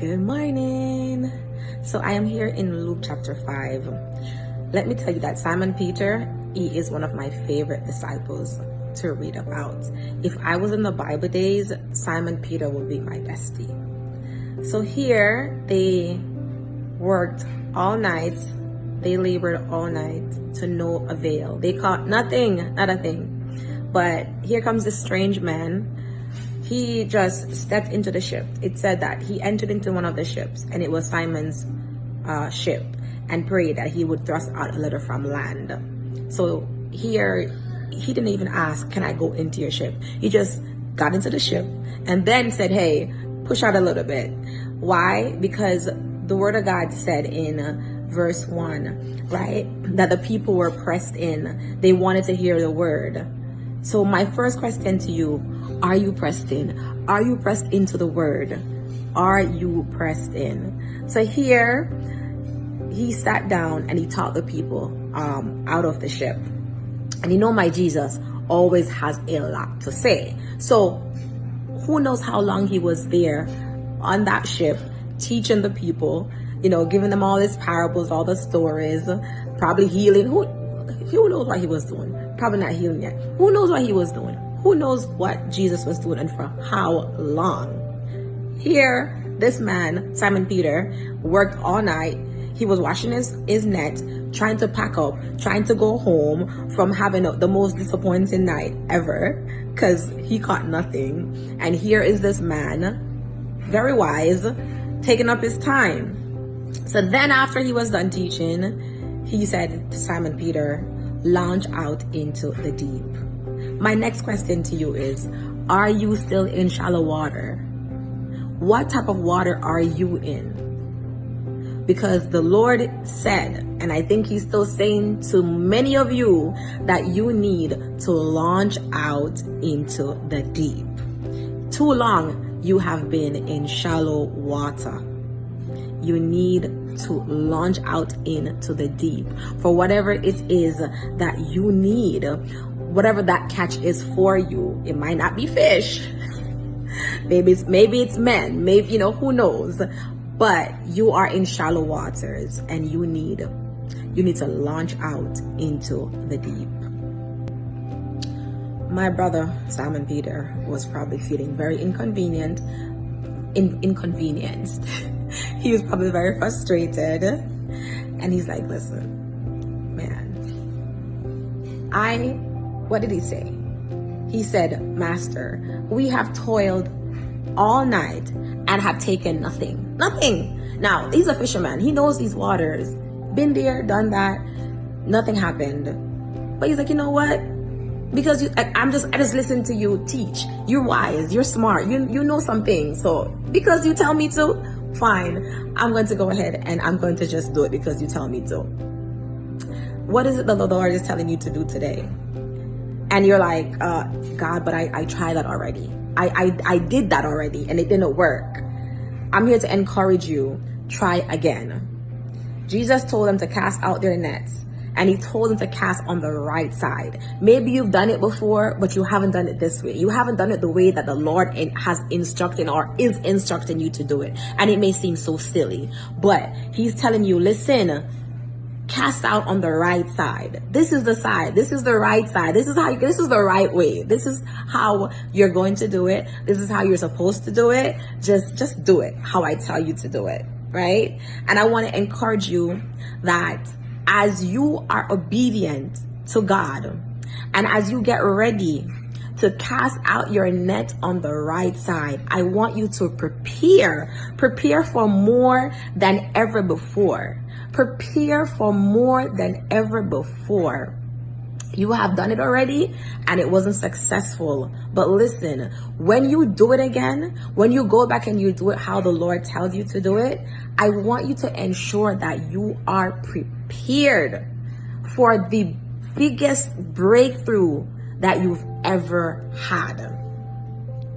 Good morning. So I am here in Luke chapter 5. Let me tell you that Simon Peter, he is one of my favorite disciples to read about. If I was in the Bible days, Simon Peter would be my bestie. So here they worked all night. They labored all night to no avail. They caught nothing, not a thing. But here comes this strange man. He just stepped into the ship. It said that he entered into one of the ships, and it was Simon's ship, and prayed that he would thrust out a little from land. So here, he didn't even ask, can I go into your ship? He just got into the ship and then said, hey, push out a little bit. Why? Because the word of God said in verse 1, right, that the people were pressed in. They wanted to hear the word. So my first question to you, are you pressed in? Are you pressed into the word? Are you pressed in? So here, he sat down and he taught the people out of the ship. And you know my Jesus always has a lot to say. So who knows how long he was there on that ship teaching the people, giving them all his parables, all the stories, probably healing. Who knows what he was doing? Probably not healing yet. Who knows what he was doing? Who knows what Jesus was doing and for how long? Here, this man, Simon Peter, worked all night. He was washing his net, trying to pack up, trying to go home from having the most disappointing night ever because he caught nothing. And here is this man, very wise, taking up his time. So then after he was done teaching, he said to Simon Peter, launch out into the deep. My next question to you is, are you still in shallow water? What type of water are you in? Because the Lord said, and I think he's still saying to many of you, that you need to launch out into the deep. Too long you have been in shallow water. You need to launch out into the deep for whatever it is that you need, whatever that catch is for you. It might not be fish. maybe it's men, maybe, who knows, but you are in shallow waters and you need to launch out into the deep. My brother, Simon Peter, was probably feeling very inconvenienced. He was probably very frustrated. And he's like, listen, man, what did he say? He said, Master, we have toiled all night and have taken nothing. Nothing. Now, he's a fisherman. He knows these waters. Been there, done that. Nothing happened. But he's like, you know what? Because I just listen to you teach. You're wise. You're smart. You know something. So because you tell me to, fine. I'm going to go ahead and I'm going to just do it because you tell me to. What is it that the Lord is telling you to do today? And you're like, God, but I tried that already. I did that already and it didn't work. I'm here to encourage you. Try again. Jesus told them to cast out their nets. And he told them to cast on the right side. Maybe you've done it before, but you haven't done it this way. You haven't done it the way that the Lord has instructed or is instructing you to do it. And it may seem so silly, but he's telling you, listen, cast out on the right side. This is the side. This is the right side. This is the right way. This is how you're going to do it. This is how you're supposed to do it. Just do it how I tell you to do it. Right? And I want to encourage you that as you are obedient to God and as you get ready to cast out your net on the right side, I want you to prepare for more than ever before. Prepare for more than ever before. You have done it already and it wasn't successful. But listen, when you do it again, when you go back and you do it how the Lord tells you to do it, I want you to ensure that you are prepared for the biggest breakthrough that you've ever had.